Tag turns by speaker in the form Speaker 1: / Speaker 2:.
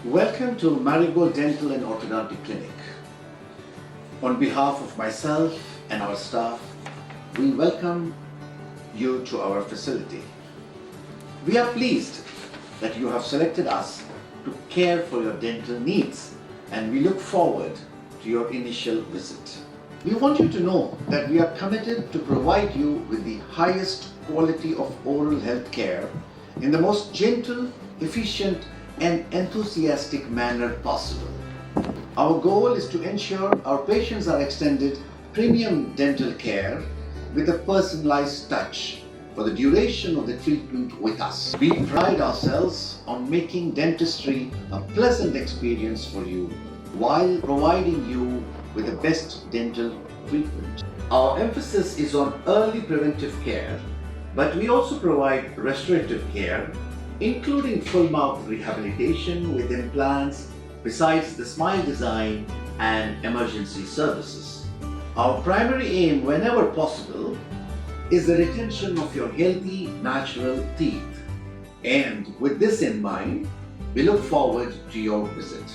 Speaker 1: Welcome to Marigold Dental and Orthodontic Clinic. On behalf of myself and our staff, we welcome you to our facility. We are pleased that you have selected us to care for your dental needs, and we look forward to your initial visit. We want you to know that we are committed to provide you with the highest quality of oral health care in the most gentle, efficient, and enthusiastic manner possible. Our goal is to ensure our patients are extended premium dental care with a personalized touch for the duration of the treatment with us. We pride ourselves on making dentistry a pleasant experience for you while providing you with the best dental treatment. Our emphasis is on early preventive care, but we also provide restorative care, including full mouth rehabilitation with implants, besides the smile design and emergency services. Our primary aim, whenever possible, is the retention of your healthy, natural teeth. And with this in mind, we look forward to your visit.